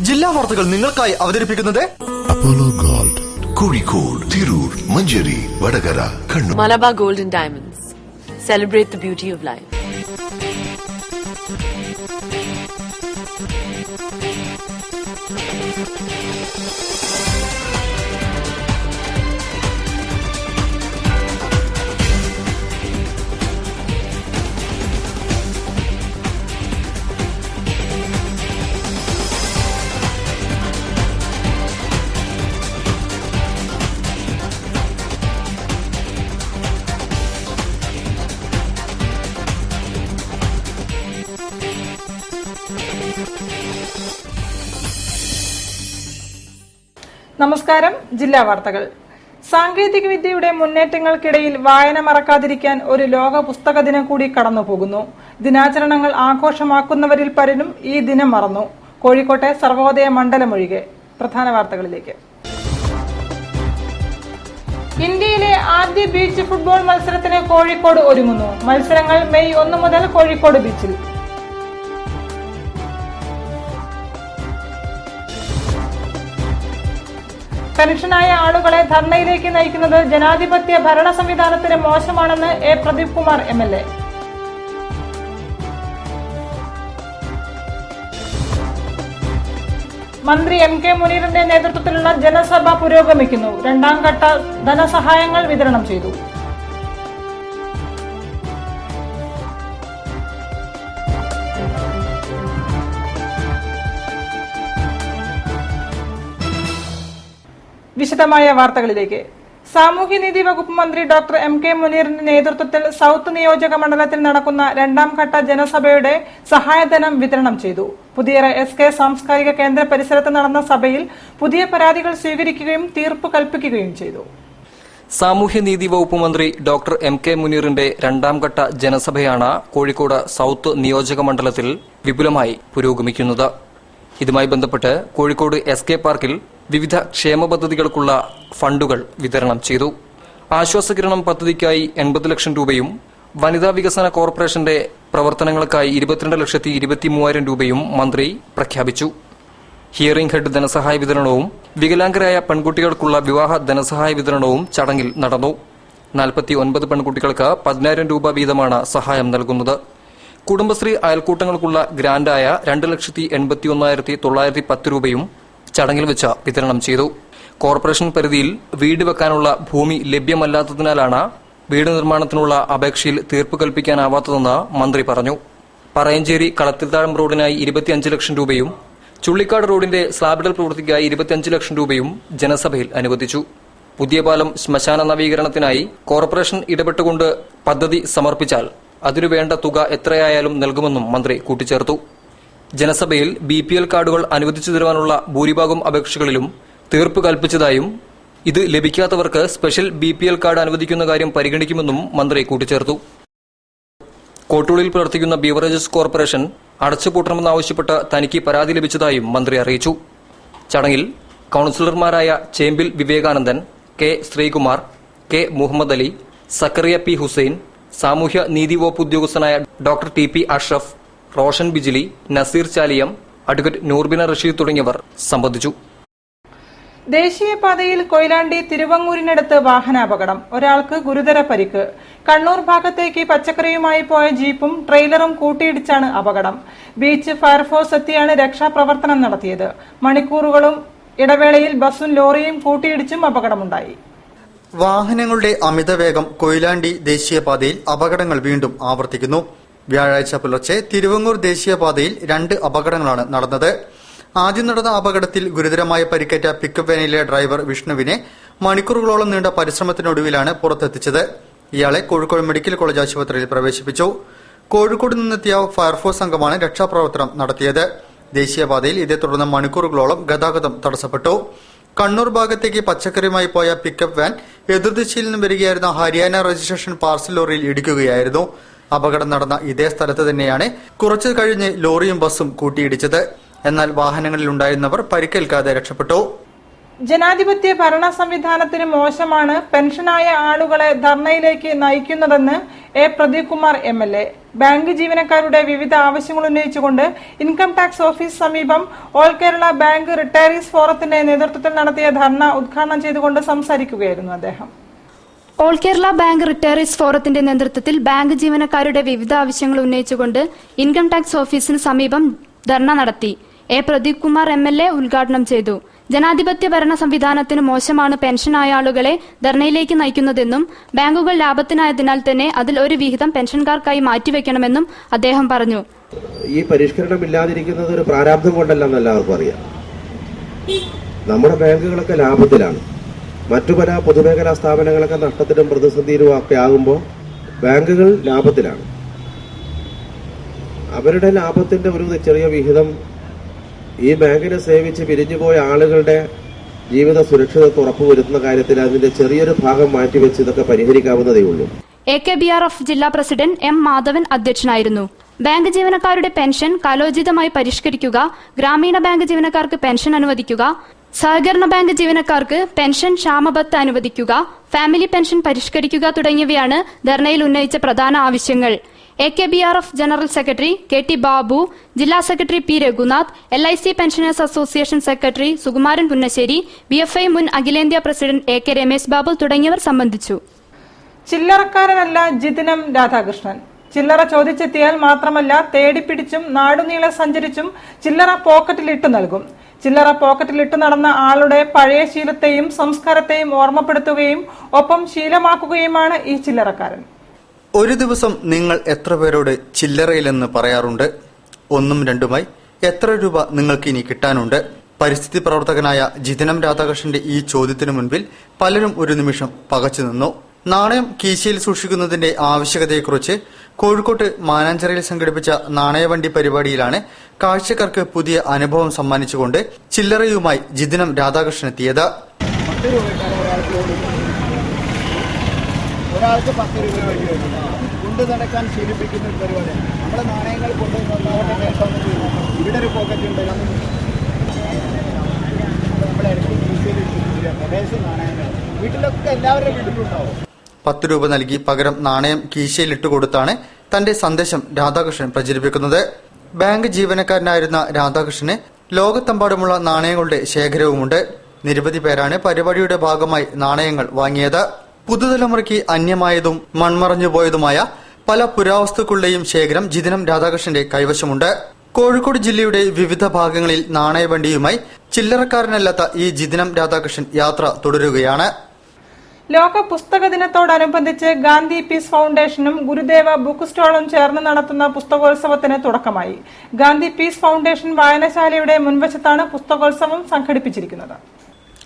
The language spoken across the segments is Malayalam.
ജില്ലാ വാർത്തകൾ നിങ്ങൾക്കായി അവതരിപ്പിക്കുന്നത് Apollo gold, Kozhikode, Tirur, Manjeri, Vadakara, Kannur. Malabar Gold and Diamonds. Celebrate the beauty of life. നമസ്കാരം. ജില്ലാ വാർത്തകൾ. സാങ്കേതിക വിദ്യയുടെ മുന്നേറ്റങ്ങൾക്കിടയിൽ വായന മറക്കാതിരിക്കാൻ ഒരു ലോക പുസ്തക ദിനം കൂടി കടന്നുപോകുന്നു. ദിനാചരണങ്ങൾ ആഘോഷമാക്കുന്നവരിൽ പലരും ഈ ദിനം മറന്നു. കോഴിക്കോട്ടെ സർവോദയ മണ്ഡലമൊഴികെ. പ്രധാന വാർത്തകളിലേക്ക്. ഇന്ത്യയിലെ ആദ്യ ബീച്ച് ഫുട്ബോൾ മത്സരത്തിന് കോഴിക്കോട് ഒരുങ്ങുന്നു. മത്സരങ്ങൾ മെയ് 1 മുതൽ കോഴിക്കോട് ബീച്ചിൽ. പെൻഷനായ ആളുകളെ ധർണയിലേക്ക് നയിക്കുന്നത് ജനാധിപത്യ ഭരണ സംവിധാനത്തിന് മോശമാണെന്ന് എ പ്രദീപ് കുമാർ MLA. മന്ത്രി MK മുനീറിന്റെ നേതൃത്വത്തിലുള്ള ജനസഭ പുരോഗമിക്കുന്നു. 2ാം ഘട്ട ധനസഹായങ്ങൾ വിതരണം ചെയ്തു. വിശദമായ വാർത്തകളിലേക്ക്. സാമൂഹ്യനീതി വകുപ്പ് മന്ത്രി ഡോക്ടർ MK മുനീറിന്റെ നേതൃത്വത്തിൽ സൌത്ത് നിയോജക മണ്ഡലത്തിൽ നടക്കുന്ന 2ാം ഘട്ട ജനസഭയുടെ സഹായധനം വിതരണം ചെയ്തു. പുതിയ SK സാംസ്കാരിക കേന്ദ്ര പരിസരത്ത് നടന്ന സഭയിൽ പുതിയ പരാതികൾ സ്വീകരിക്കുകയും തീർപ്പ് കൽപ്പിക്കുകയും ചെയ്തു. സാമൂഹ്യനീതി വകുപ്പ് മന്ത്രി ഡോക്ടർ MK മുനീറിന്റെ 2ാം ഘട്ട ജനസഭയാണ് കോഴിക്കോട് സൌത്ത് നിയോജക മണ്ഡലത്തിൽ വിപുലമായി പുരോഗമിക്കുന്നത്. ഇതുമായി ബന്ധപ്പെട്ട് കോഴിക്കോട് SK പാർക്കിൽ വിവിധ ക്ഷേമ പദ്ധതികൾക്കുള്ള ഫണ്ടുകൾ വിതരണം ചെയ്തു. ആശ്വാസകിരണം പദ്ധതിക്കായി 80 ലക്ഷം രൂപയും വനിതാ വികസന കോർപ്പറേഷന്റെ പ്രവർത്തനങ്ങൾക്കായി 22,23,000 രൂപയും മന്ത്രി പ്രഖ്യാപിച്ചു. ഹിയറിംഗ് ഹെഡ് ധനസഹായ വിതരണവും വികലാംഗരായ പെൺകുട്ടികൾക്കുള്ള വിവാഹ ധനസഹായ വിതരണവും ചടങ്ങിൽ നടന്നു. 49 പെൺകുട്ടികൾക്ക് 10,000 രൂപ വീതമാണ് സഹായം നൽകുന്നത്. കുടുംബശ്രീ അയൽക്കൂട്ടങ്ങൾക്കുള്ള ഗ്രാന്റായ 2,81,910 രൂപയും ചടങ്ങിൽ വെച്ച് വിതരണം ചെയ്തു. കോർപ്പറേഷൻ പരിധിയിൽ വീട് വെക്കാനുള്ള ഭൂമി ലഭ്യമല്ലാത്തതിനാലാണ് വീട് നിർമ്മാണത്തിനുള്ള അപേക്ഷയിൽ തീർപ്പ് കൽപ്പിക്കാനാവാത്തതെന്ന് മന്ത്രി പറഞ്ഞു. പറയഞ്ചേരി കളത്തിൽത്താഴം റോഡിനായി 25 ലക്ഷം രൂപയും ചുള്ളിക്കാട് റോഡിന്റെ സ്ലാബിടൽ പ്രവൃത്തിക്കായി 25 ലക്ഷം രൂപയും ജനസഭയിൽ അനുവദിച്ചു. പുതിയ പാലം ശ്മശാന നവീകരണത്തിനായി കോർപ്പറേഷൻ ഇടപെട്ടുകൊണ്ട് പദ്ധതി സമർപ്പിച്ചാൽ അതിനുവേണ്ട തുക എത്രയായാലും നൽകുമെന്നും മന്ത്രി കൂട്ടിച്ചേർത്തു. ജനസഭയിൽ BPL കാർഡുകൾ അനുവദിച്ചു തരുവാനുള്ള ഭൂരിഭാഗം അപേക്ഷകളിലും തീർപ്പ് കൽപ്പിച്ചതായും ഇത് ലഭിക്കാത്തവർക്ക് സ്പെഷ്യൽ BPL കാർഡ് അനുവദിക്കുന്ന കാര്യം പരിഗണിക്കുമെന്നും മന്ത്രി കൂട്ടിച്ചേർത്തു. കോട്ടൂളിൽ പ്രവർത്തിക്കുന്ന ബീവറേജസ് കോർപ്പറേഷൻ അടച്ചുപൂട്ടണമെന്നാവശ്യപ്പെട്ട് തനിക്ക് പരാതി ലഭിച്ചതായും മന്ത്രി അറിയിച്ചു. ചടങ്ങിൽ കൌൺസിലർമാരായ ചേമ്പിൽ വിവേകാനന്ദൻ, K Sreekumar, K Muhammad Ali, Zacharia P Hussain, സാമൂഹ്യ നീതി വകുപ്പ് ഉദ്യോഗസ്ഥനായ doctor TP Ashraf, Roshan Bijili, Naseer Chaliyam, advocate Noorbina Rasheed തുടങ്ങിയവർ സംബന്ധിച്ചു. ദേശീയപാതയിൽ കൊയിലാണ്ടി തിരുവങ്ങൂരിനടുത്ത് വാഹനാപകടം. ഒരാൾക്ക് ഗുരുതര പരിക്ക്. കണ്ണൂർ ഭാഗത്തേക്ക് പച്ചക്കറിയുമായി പോയ ജീപ്പും ട്രെയിലറും കൂട്ടിയിടിച്ചാണ് അപകടം. ബീച്ച് ഫയർഫോഴ്സ് എത്തിയാണ് രക്ഷാപ്രവർത്തനം നടത്തിയത്. മണിക്കൂറുകളും ഇടവേളയിൽ ബസും ലോറിയും കൂട്ടിയിടിച്ചും അപകടമുണ്ടായി. വാഹനങ്ങളുടെ അമിതവേഗം കൊയിലാണ്ടി ദേശീയപാതയിൽ അപകടങ്ങൾ വീണ്ടും ആവർത്തിക്കുന്നു. വ്യാഴാഴ്ച പുലർച്ചെ തിരുവങ്ങൂർ ദേശീയപാതയിൽ 2 അപകടങ്ങളാണ് നടന്നത്. ആദ്യം നടന്ന അപകടത്തിൽ ഗുരുതരമായ പരിക്കേറ്റ പിക്കപ്പ് വാനിലെ ഡ്രൈവർ വിഷ്ണുവിനെ മണിക്കൂറുകളോളം നീണ്ട പരിശ്രമത്തിനൊടുവിലാണ് പുറത്തെത്തിച്ചത്. ഇയാളെ കോഴിക്കോട് മെഡിക്കൽ കോളേജ് ആശുപത്രിയിൽ പ്രവേശിപ്പിച്ചു. കോഴിക്കോട് നിന്നെത്തിയ ഫയർഫോഴ്സ് സംഘമാണ് രക്ഷാപ്രവർത്തനം നടത്തിയത്. ദേശീയപാതയിൽ ഇതേ തുടർന്ന് മണിക്കൂറുകളോളം ഗതാഗതം തടസ്സപ്പെട്ടു. കണ്ണൂർ ഭാഗത്തേക്ക് പച്ചക്കറിയുമായി പോയ പിക്കപ്പ് വാൻ എതിർദിശയിൽ നിന്നും വരികയായിരുന്ന ഹരിയാന രജിസ്ട്രേഷൻ പാർസൽ ലോറിയിൽ ഇടിക്കുകയായിരുന്നു. അപകടം നടന്ന ഇതേ സ്ഥലത്ത് തന്നെയാണ് കുറച്ചു കഴിഞ്ഞ് ലോറിയും ബസും കൂട്ടിയിടിച്ചത്. എന്നാൽ വാഹനങ്ങളിൽ ഉണ്ടായിരുന്നവർ പരിക്കേൽക്കാതെ രക്ഷപ്പെട്ടു. ജനാധിപത്യ ഭരണ സംവിധാനത്തിന് മോശമാണ് പെൻഷനായ ആളുകളെ ധർണയിലേക്ക് നയിക്കുന്നതെന്ന് A Pradeep Kumar MLA. Bank ജീവനക്കാരുടെ വിവിധ ആവശ്യങ്ങൾ ഉന്നയിച്ചുകൊണ്ട് ഇൻകം ടാക്സ് ഓഫീസ് സമീപം ഓൾ കേരള ബാങ്ക് റിട്ടയറീസ് ഫോറത്തിന്റെ നേതൃത്വത്തിൽ നടത്തിയ ധർണ ഉദ്ഘാടനം ചെയ്തുകൊണ്ട് സംസാരിക്കുകയായിരുന്നു അദ്ദേഹം. ഓൾ കേരള ബാങ്ക് റിട്ടയറീസ് ഫോറത്തിന്റെ നേതൃത്വത്തിൽ ബാങ്ക് ജീവനക്കാരുടെ വിവിധ ആവശ്യങ്ങൾ ഉന്നയിച്ചുകൊണ്ട് ഇൻകം ടാക്സ് ഓഫീസിന് സമീപം ധർണ നടത്തി. എ പ്രദീപ് കുമാർ MLA ഉദ്ഘാടനം ചെയ്തു. ജനാധിപത്യ ഭരണ സംവിധാനത്തിന് മോശമാണ് പെൻഷനായ ആളുകളെ ധർണയിലേക്ക് നയിക്കുന്നതെന്നും ബാങ്കുകൾ ലാഭത്തിനായതിനാൽ തന്നെ അതിൽ ഒരു വിഹിതം പെൻഷൻകാർക്കായി മാറ്റിവെക്കണമെന്നും അദ്ദേഹം പറഞ്ഞു. ഈ പരിഷ്കരണം ഇല്ലാതിരിക്കുന്നത് ഒരു പ്രാരാബ്ധം കൊണ്ടല്ലെന്ന് എല്ലാവർക്കും അറിയാം. നമ്മുടെ ബാങ്കുകളൊക്കെ ലാഭത്തിലാണ്. മറ്റു പല പൊതുമേഖലാ സ്ഥാപനങ്ങളൊക്കെ നഷ്ടത്തിലും പ്രതിസന്ധിയിലും ഒക്കെ ആകുമ്പോൾ ബാങ്കുകൾ ലാഭത്തിലാണ്. അവരുടെ ലാഭത്തിന്റെ ഒരു ചെറിയ വിഹിതം ഈ ബാങ്കിനെ സേവിച്ച് പിരിഞ്ഞുപോയ ആളുകളുടെ ജീവിത സുരക്ഷിതത്വം ഉറപ്പുവരുത്തുന്ന കാര്യത്തിൽ അതിന്റെ ചെറിയൊരു ഭാഗം മാറ്റിവെച്ച് ഇതൊക്കെ പരിഹരിക്കാവുന്നതേ ഉള്ളൂ. AKBRF ജില്ലാ പ്രസിഡന്റ് M മാധവൻ അധ്യക്ഷനായിരുന്നു. ബാങ്ക് ജീവനക്കാരുടെ പെൻഷൻ കാലോചിതമായി പരിഷ്കരിക്കുക, ഗ്രാമീണ ബാങ്ക് ജീവനക്കാർക്ക് പെൻഷൻ അനുവദിക്കുക, സഹകരണ ബാങ്ക് ജീവനക്കാർക്ക് പെൻഷൻ ക്ഷാമബത്ത് അനുവദിക്കുക, ഫാമിലി പെൻഷൻ പരിഷ്കരിക്കുക തുടങ്ങിയവയാണ് ധർണയിൽ ഉന്നയിച്ച പ്രധാന ആവശ്യങ്ങൾ. AKBRF general secretary KT Babu, ജില്ലാ secretary P Raghunath, LIC pensioners association secretary Sukumaran Punnasseri, BFI മുൻ അഖിലേന്ത്യാ പ്രസിഡന്റ് AK രമേശ് ബാബു തുടങ്ങിയവർ സംബന്ധിച്ചു. ചില്ലറക്കാരനല്ല ജിതിനം രാധാകൃഷ്ണൻ. ചില്ലറ ചോദിച്ചെത്തിയാൽ മാത്രമല്ല തേടിപ്പിടിച്ചും നാടുനീളെ സഞ്ചരിച്ചും ചില്ലറ പോക്കറ്റിലിട്ടു നൽകും. ചില്ലറ പോക്കറ്റിലിട്ടു നടന്ന ആളുടെ പഴയ ശീലത്തെയും സംസ്കാരത്തെയും ഓർമ്മപ്പെടുത്തുകയും ഒപ്പം ശീലമാക്കുകയുമാണ് ഈ ചില്ലറക്കാരൻ. ഒരു ദിവസം നിങ്ങൾ എത്ര പേരോട് ചില്ലറയില്ലെന്ന് പറയാറുണ്ട്? ഒന്നും രണ്ടുമായി എത്ര രൂപ നിങ്ങൾക്ക് ഇനി കിട്ടാനുണ്ട്? പരിസ്ഥിതി പ്രവർത്തകനായ ജിതിനം രാധാകൃഷ്ണന്റെ ഈ ചോദ്യത്തിനു മുൻപിൽ പലരും ഒരു നിമിഷം പകച്ചു നിന്നു. നാണയം കീശയിൽ സൂക്ഷിക്കുന്നതിന്റെ ആവശ്യകതയെക്കുറിച്ച് കോഴിക്കോട്ട് മാനാഞ്ചിറയിൽ സംഘടിപ്പിച്ച നാണയവണ്ടി പരിപാടിയിലാണ് കാഴ്ചക്കാർക്ക് പുതിയ അനുഭവം സമ്മാനിച്ചുകൊണ്ട് ചില്ലറയുമായി ജിതിനം രാധാകൃഷ്ണൻ എത്തിയത്. ഒരാൾക്ക് 10 രൂപ കൊണ്ടു നടക്കാൻ ശീലിപ്പിക്കുന്ന ഒരു പരിപാടിയാണ്. നമ്മുടെ നാണയങ്ങൾ കൊണ്ടുവന്നതിന് ശേഷം ഇവിടെ ഒരു പോക്കറ്റ് ഉണ്ട്. നമ്മുടെ പ്രദേശ നാണയങ്ങൾ വീട്ടിലൊക്കെ എല്ലാവരുടെ വീട്ടിലുണ്ടാവും. 10 രൂപ നൽകി പകരം നാണയം കീശയിൽ ഇട്ടുകൊടുത്താണ് തന്റെ സന്ദേശം രാധാകൃഷ്ണൻ പ്രചരിപ്പിക്കുന്നത്. ബാങ്ക് ജീവനക്കാരനായിരുന്ന രാധാകൃഷ്ണന് ലോകത്തെമ്പാടുമുള്ള നാണയങ്ങളുടെ ശേഖരവുമുണ്ട്. നിരവധി പേരാണ് പരിപാടിയുടെ ഭാഗമായി നാണയങ്ങൾ വാങ്ങിയത്. പുതുതലമുറയ്ക്ക് അന്യമായതും മൺമറഞ്ഞുപോയതുമായ പല പുരാവസ്തുക്കളുടെയും ശേഖരം ജിതിനം രാധാകൃഷ്ണന്റെ കൈവശമുണ്ട്. കോഴിക്കോട് ജില്ലയുടെ വിവിധ ഭാഗങ്ങളിൽ നാണയവണ്ടിയുമായി ചില്ലറക്കാരനല്ലാത്ത ഈ ജിതിനം രാധാകൃഷ്ണൻ യാത്ര തുടരുകയാണ്. ലോക പുസ്തക ദിനത്തോടനുബന്ധിച്ച് ഗാന്ധി പീസ് ഫൗണ്ടേഷനും ഗുരുദേവ ബുക്ക് സ്റ്റാളും ചേർന്ന് നടത്തുന്ന പുസ്തകോത്സവത്തിന് തുടക്കമായി. ഗാന്ധി പീസ് ഫൗണ്ടേഷൻ വായനശാലയുടെ മുൻവശത്താണ് പുസ്തകോത്സവം സംഘടിപ്പിച്ചിരിക്കുന്നത്.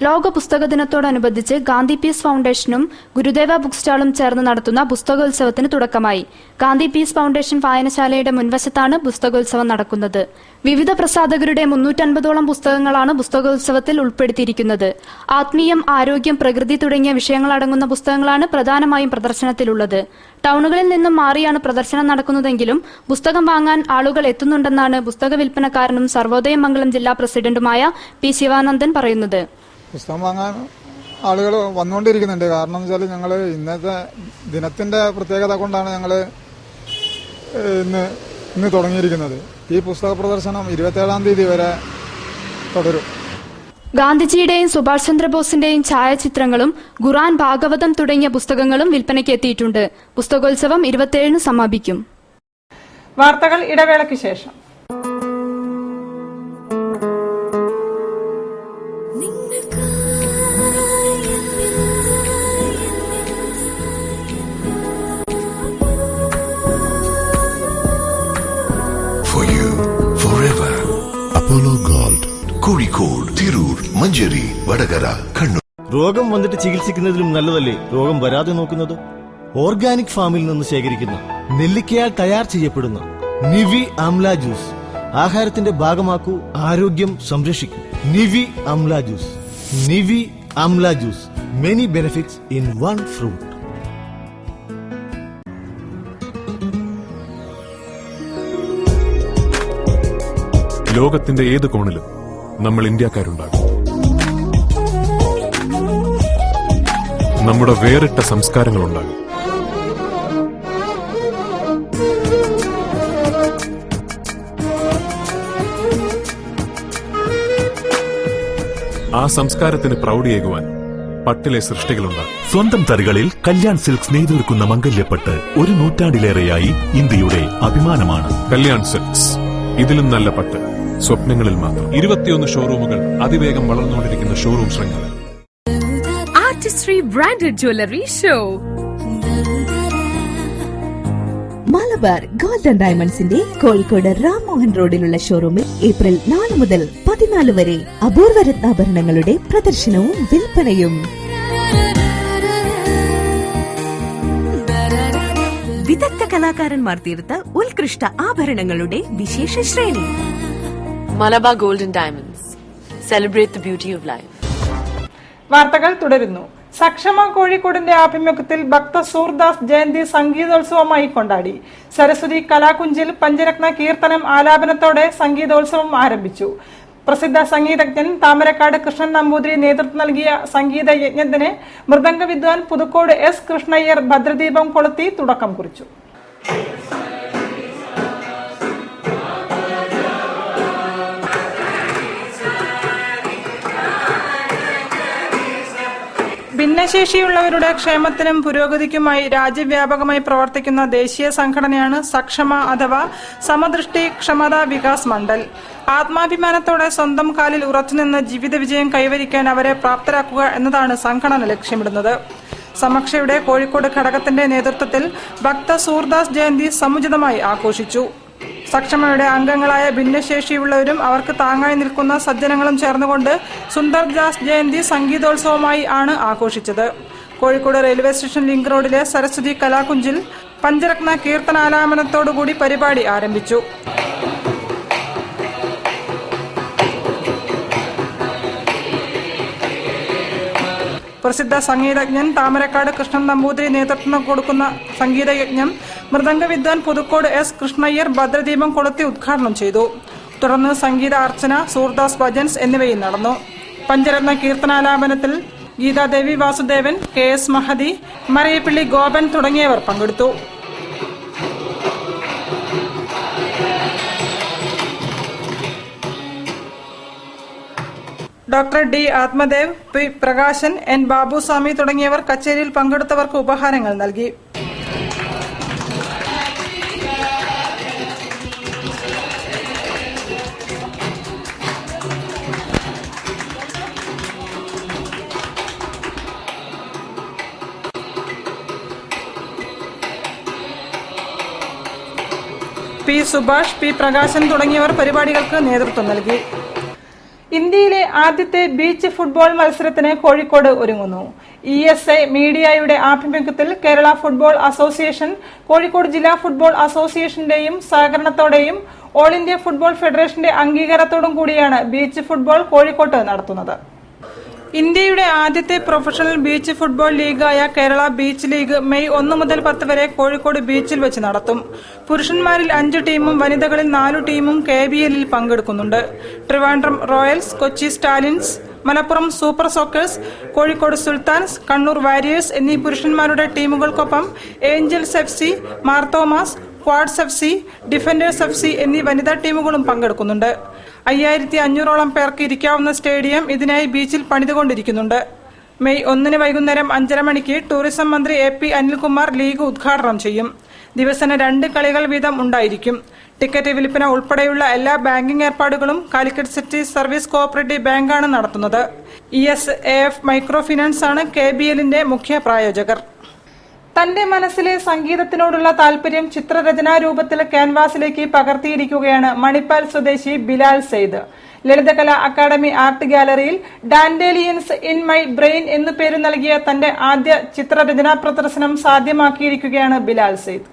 ലോക പുസ്തക ദിനത്തോടനുബന്ധിച്ച് ഗാന്ധി പീസ് ഫൗണ്ടേഷനും ഗുരുദേവ ബുക്ക് സ്റ്റാളും ചേർന്ന് നടത്തുന്ന പുസ്തകോത്സവത്തിന് തുടക്കമായി. ഗാന്ധി പീസ് ഫൗണ്ടേഷൻ വായനശാലയുടെ മുൻവശത്താണ് പുസ്തകോത്സവം നടക്കുന്നത്. വിവിധ പ്രസാധകരുടെ 350ഓളം പുസ്തകങ്ങളാണ് പുസ്തകോത്സവത്തിൽ ഉൾപ്പെടുത്തിയിരിക്കുന്നത്. ആത്മീയം, ആരോഗ്യം, പ്രകൃതി തുടങ്ങിയ വിഷയങ്ങളടങ്ങുന്ന പുസ്തകങ്ങളാണ് പ്രധാനമായും പ്രദർശനത്തിലുള്ളത്. ടൗണുകളിൽ നിന്നും മാറിയാണ് പ്രദർശനം നടക്കുന്നതെങ്കിലും പുസ്തകം വാങ്ങാൻ ആളുകൾ എത്തുന്നുണ്ടെന്നാണ് പുസ്തക വിൽപ്പനക്കാരനും സർവോദയ മംഗളം ജില്ലാ പ്രസിഡന്റുമായ P ശിവാനന്ദൻ പറയുന്നത്. പുസ്തകം വാങ്ങാൻ ആളുകൾ വന്നുകൊണ്ടിരിക്കുന്നുണ്ട്. കാരണം എന്ന് വെച്ചാൽ ഞങ്ങൾ ഇന്നത്തെ ദിനത്തിന്റെ പ്രത്യേകത കൊണ്ടാണ് ഞങ്ങൾ ഇന്ന് തുടങ്ങിയിരിക്കുന്നത്. ഈ പുസ്തക പ്രദർശനം 27-ാം തീയതി വരെ തുടരും. ഗാന്ധിജിയുടെയും സുഭാഷ് ചന്ദ്രബോസിന്റെയും ഛായാചിത്രങ്ങളും ഖുർആൻ, ഭാഗവതം തുടങ്ങിയ പുസ്തകങ്ങളും വിൽപ്പനയ്ക്ക് എത്തിയിട്ടുണ്ട്. പുസ്തകോത്സവം 27-ന് സമാപിക്കും. വാർത്തകൾ ഇടവേളയ്ക്ക് ശേഷം. For you, forever. Apollo Gold. Kozhikode, Tirur, Manjeri, Vadakara, Kannur. രോഗം വന്നിട്ട് ചികിത്സിക്കുന്നതിലും നല്ലതല്ലേ രോഗം വരാതെ നോക്കുന്നത്? ഓർഗാനിക് ഫാമിൽ നിന്ന് ശേഖരിക്കുന്ന നെല്ലിക്കയാൽ തയ്യാർ ചെയ്യപ്പെടുന്ന നിവി ആംല ജ്യൂസ് ആഹാരത്തിന്റെ ഭാഗമാക്കൂ, ആരോഗ്യം സംരക്ഷിക്കൂ. Nivi amla juice. Nivi amla juice. Many benefits in one fruit. ലോകത്തിന്റെ ഏത് കോണിലും നമ്മൾ ഇന്ത്യക്കാരുണ്ടാകും. നമ്മുടെ വേറിട്ട സംസ്കാരങ്ങളുണ്ടാകും. ആ സംസ്കാരത്തിന് പ്രൗഢിയേകുവാൻ പട്ടിലെ സൃഷ്ടികളുണ്ടാകും. സ്വന്തം തറികളിൽ കല്യാൺ സിൽക്സ് നെയ്തൊരുക്കുന്ന മംഗല്യപ്പട്ട് 1 നൂറ്റാണ്ടിലേറെയായി ഇന്ത്യയുടെ അഭിമാനമാണ്. കല്യാൺ സിൽക്സ്, ഇതിലും നല്ല പട്ട് സ്വപ്നങ്ങളിൽ മാത്രം. 21 ഷോറൂമുകൾ, അതിവേഗം വളർന്നുകൊണ്ടിരിക്കുന്ന ഷോറൂം ശൃംഖല. Artistry branded jewellery show. Malabar gold and ഡയമണ്ട്സിന്റെ കോഴിക്കോട് രാംമോഹൻ റോഡിലുള്ള ഷോറൂമിൽ ഏപ്രിൽ 4 മുതൽ 14 വരെ അപൂർവ രത്നാഭരണങ്ങളുടെ പ്രദർശനവും വിൽപ്പനയും. വിദഗ്ധ കലാകാരന്മാർ തീർത്ത ഉത്കൃഷ്ട ആഭരണങ്ങളുടെ വിശേഷ ശ്രേണി. Malabar Gold and Diamonds. Celebrate the beauty of life. വാർത്തകൾ തുടരുന്നു. സക്ഷമ കോഴിക്കോടിന്റെ ആഭിമുഖ്യത്തിൽ ഭക്ത സൂർദാസ് ജയന്തി സംഗീതോത്സവമായി കൊണ്ടാടി. സരസ്വതി കലാകുഞ്ചിൽ പഞ്ചരത്ന കീർത്തനം ആലാപനത്തോടെ സംഗീതോത്സവം ആരംഭിച്ചു. പ്രസിദ്ധ സംഗീതജ്ഞൻ താമരക്കാട് കൃഷ്ണൻ നമ്പൂതിരി നേതൃത്വം നൽകിയ സംഗീത യജ്ഞത്തിന് മൃദംഗ വിദ്വാൻ പുതുക്കോട് എസ് കൃഷ്ണയ്യർ ഭദ്രദീപം കൊളുത്തി തുടക്കം കുറിച്ചു. ഭിന്നശേഷിയുള്ളവരുടെ ക്ഷേമത്തിനും പുരോഗതിക്കുമായി രാജ്യവ്യാപകമായി പ്രവർത്തിക്കുന്ന ദേശീയ സംഘടനയാണ് സക്ഷമ അഥവാ സമദൃഷ്ടി ക്ഷമതാ വികാസ് മണ്ഡൽ. ആത്മാഭിമാനത്തോടെ സ്വന്തം കാലിൽ ഉറച്ചുനിന്ന് ജീവിത വിജയം കൈവരിക്കാൻ അവരെ പ്രാപ്തരാക്കുക എന്നതാണ് സംഘടന ലക്ഷ്യമിടുന്നത്. സമക്ഷയുടെ കോഴിക്കോട് ഘടകത്തിന്റെ നേതൃത്വത്തിൽ ഭക്ത സൂർദാസ് ജയന്തി സമുചിതമായി ആഘോഷിച്ചു. സക്ഷമയുടെ അംഗങ്ങളായ ഭിന്നശേഷിയുള്ളവരും അവർക്ക് താങ്ങായി നിൽക്കുന്ന സജ്ജനങ്ങളും ചേർന്നുകൊണ്ട് സുന്ദർദാസ് ജയന്തി സംഗീതോത്സവമായി ആണ് ആഘോഷിച്ചത്. കോഴിക്കോട് റെയിൽവേ സ്റ്റേഷൻ ലിങ്ക് റോഡിലെ സരസ്വതി കലാകുഞ്ചിൽ പഞ്ചരത്ന കീർത്തനാലാപനത്തോടുകൂടി പരിപാടി ആരംഭിച്ചു. പ്രസിദ്ധ സംഗീതജ്ഞൻ താമരക്കാട് കൃഷ്ണൻ നമ്പൂതിരി നേതൃത്വം കൊടുക്കുന്ന സംഗീതയജ്ഞം മൃദംഗ വിദ്വാൻ പുതുക്കോട് എസ് കൃഷ്ണയ്യർ ഭദ്രദീപം കൊളുത്തി ഉദ്ഘാടനം ചെയ്തു. തുടർന്ന് സംഗീത അർച്ചന, സൂർദാസ് ഭജൻസ് എന്നിവയും നടന്നു. പഞ്ചരത്ന കീർത്തനാലാപനത്തിൽ ഗീതാദേവി വാസുദേവൻ, കെ എസ് മഹദി, മറിയപ്പിള്ളി ഗോപൻ തുടങ്ങിയവർ പങ്കെടുത്തു. Doctor D Athmadev, P Prakashan, N Babuswamy തുടങ്ങിയവർ കച്ചേരിയിൽ പങ്കെടുത്തവർക്ക് ഉപഹാരങ്ങൾ നൽകി. പി സുഭാഷ്, പി പ്രകാശൻ തുടങ്ങിയവർ പരിപാടികൾക്ക് നേതൃത്വം നൽകി. ഇന്ത്യയിലെ ആദ്യത്തെ ബീച്ച് ഫുട്ബോൾ മത്സരത്തിന് കോഴിക്കോട് ഒരുങ്ങുന്നു. ESI മീഡിയയുടെ ആഭിമുഖ്യത്തിൽ കേരള ഫുട്ബോൾ അസോസിയേഷൻ, കോഴിക്കോട് ജില്ലാ ഫുട്ബോൾ അസോസിയേഷന്റെയും സഹകരണത്തോടെയും ഓൾ ഇന്ത്യ ഫുട്ബോൾ ഫെഡറേഷന്റെ അംഗീകാരത്തോടും കൂടിയാണ് ബീച്ച് ഫുട്ബോൾ കോഴിക്കോട്ട് നടത്തുന്നത്. ഇന്ത്യയുടെ ആദ്യത്തെ പ്രൊഫഷണൽ ബീച്ച് ഫുട്ബോൾ ലീഗായ കേരള ബീച്ച് ലീഗ് മെയ് 1 മുതൽ 10 വരെ കോഴിക്കോട് ബീച്ചിൽ വെച്ച് നടത്തും. പുരുഷന്മാരിൽ 5 ടീമും വനിതകളിൽ 4 ടീമും KBL പങ്കെടുക്കുന്നുണ്ട്. Trivandrum royals, Kochi stallions, Malappuram super soccers, Kozhikode sultans, Kannur warriors എന്നീ പുരുഷന്മാരുടെ ടീമുകൾക്കൊപ്പം angels FC, Marthomas, quads FC, defenders FC എന്നീ വനിതാ ടീമുകളും പങ്കെടുക്കുന്നുണ്ട്. 5500ഓളം പേർക്ക് ഇരിക്കാവുന്ന സ്റ്റേഡിയം ഇതിനായി ബീച്ചിൽ പണിതുകൊണ്ടിരിക്കുന്നുണ്ട്. മെയ് 1 വൈകുന്നേരം 5:30 മണിക്ക് ടൂറിസം മന്ത്രി AP അനിൽകുമാർ ലീഗ് ഉദ്ഘാടനം ചെയ്യും. ദിവസേന 2 കളികൾ വീതം ഉണ്ടായിരിക്കും. ടിക്കറ്റ് വിൽപ്പന ഉൾപ്പെടെയുള്ള എല്ലാ ബാങ്കിംഗ് ഏർപ്പാടുകളും കാലിക്കറ്റ് സിറ്റി സർവീസ് കോഓപ്പറേറ്റീവ് ബാങ്കാണ് നടത്തുന്നത്. ESAF മൈക്രോ ഫിനാൻസ് ആണ് KBLന്റെ മുഖ്യ പ്രായോജകർ. തന്റെ മനസ്സിലെ സംഗീതത്തിനോടുള്ള താല്പര്യം ചിത്രരചനാ രൂപത്തിൽ ക്യാൻവാസിലേക്ക് പകർത്തിയിരിക്കുകയാണ് മണിപ്പാൽ സ്വദേശി ബിലാൽ സെയ്ദ്. ലളിതകലാ അക്കാദമി ആർട്ട് ഗാലറിയിൽ ഡാൻഡേലിയൻസ് ഇൻ മൈ ബ്രെയിൻ എന്നു പേര് നൽകിയ തന്റെ ആദ്യ ചിത്രരചനാ പ്രദർശനം സാധ്യമാക്കിയിരിക്കുകയാണ് ബിലാൽ സെയ്ദ്.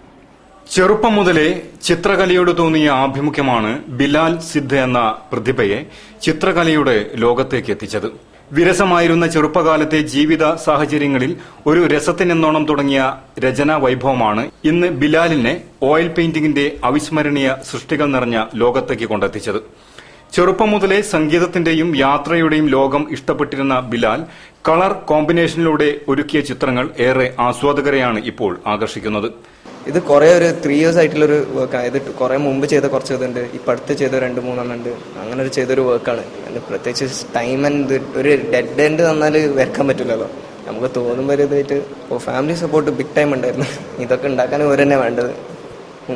ചെറുപ്പം മുതലേ ചിത്രകലയോട് തോന്നിയ ആഭിമുഖ്യമാണ് ബിലാൽ സിദ്ധ് എന്ന പ്രതിഭയെ ചിത്രകലയുടെ ലോകത്തേക്ക് എത്തിച്ചത്. വിരസമായിരുന്ന ചെറുപ്പകാലത്തെ ജീവിത സാഹചര്യങ്ങളിൽ ഒരു രസത്തിനെന്നോണം തുടങ്ങിയ രചനാ വൈഭവമാണ് ഇന്ന് ബിലാലിനെ ഓയിൽ പെയിന്റിംഗിന്റെ അവിസ്മരണീയ സൃഷ്ടികൾ നിറഞ്ഞ ലോകത്തേക്ക് കൊണ്ടെത്തിച്ചത്. ചെറുപ്പം മുതലേ സംഗീതത്തിന്റെയും യാത്രയുടെയും ലോകം ഇഷ്ടപ്പെട്ടിരുന്ന ബിലാൽ കളർ കോമ്പിനേഷനിലൂടെ ഒരുക്കിയ ചിത്രങ്ങൾ ഏറെ ആസ്വാദകരെയാണ് ഇപ്പോൾ ആകർഷിക്കുന്നത്. ഇത് കുറെ ഒരു 3 years ആയിട്ടുള്ളൊരു വർക്കാണ്. ഇത് കുറെ മുമ്പ് ചെയ്ത കുറച്ച് ഇതുണ്ട്, ഇപ്പം അടുത്ത് ചെയ്ത 2-3 ഉണ്ട്. അങ്ങനെ ഒരു ചെയ്തൊരു വർക്കാണ്. പ്രത്യേകിച്ച് ടൈം ആൻഡ് ഒരു ഡെഡ് എൻഡ് തന്നാൽ വരക്കാൻ പറ്റില്ലല്ലോ. നമുക്ക് തോന്നുമ്പോൾ ഒരു ഇതായിട്ട് ഫാമിലി സപ്പോർട്ട് ബിഗ് ടൈം ഉണ്ടായിരുന്നു. ഇതൊക്കെ ഉണ്ടാക്കാൻ ഇവർ തന്നെ വേണ്ടത്.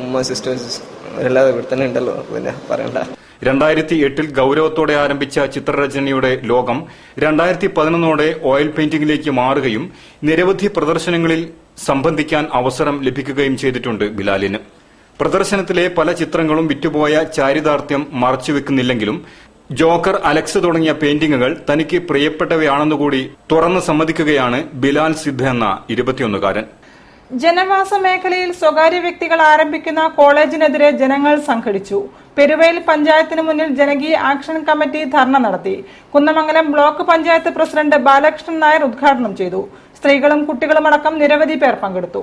ഉമ്മ സിസ്റ്റേഴ്സ് അവരെല്ലാം ഇവിടെ തന്നെ ഉണ്ടല്ലോ, പിന്നെ പറയണ്ട. 2008 ഗൗരവത്തോടെ ആരംഭിച്ച ചിത്രരചനയുടെ ലോകം 2011 ഓയിൽ പെയിന്റിംഗിലേക്ക് മാറുകയും നിരവധി പ്രദർശനങ്ങളിൽ സംബന്ധിക്കാൻ അവസരം ലഭിക്കുകയും ചെയ്തിട്ടുണ്ട് ബിലാലിന്. പ്രദർശനത്തിലെ പല ചിത്രങ്ങളും വിറ്റുപോയ ചാരിതാർത്ഥ്യം മറച്ചുവെക്കുന്നില്ലെങ്കിലും ജോക്കർ, അലക്സ് തുടങ്ങിയ പെയിന്റിങ്ങുകൾ തനിക്ക് പ്രിയപ്പെട്ടവയാണെന്നുകൂടി തുറന്ന് സമ്മതിക്കുകയാണ് ബിലാൽ സിദ്ധ് എന്ന 21-കാരൻ. ജനവാസ മേഖലയിൽ സ്വകാര്യ വ്യക്തികൾ ആരംഭിക്കുന്ന കോളേജിനെതിരെ ജനങ്ങൾ സംഘടിച്ചു. പെരുവയൽ പഞ്ചായത്തിന് മുന്നിൽ ജനകീയ ആക്ഷൻ കമ്മിറ്റി ധർണ നടത്തി. കുന്നമംഗലം ബ്ലോക്ക് പഞ്ചായത്ത് പ്രസിഡന്റ് ബാലകൃഷ്ണൻ നായർ ഉദ്ഘാടനം ചെയ്തു. സ്ത്രീകളും കുട്ടികളുമടക്കം നിരവധി പേർ പങ്കെടുത്തു.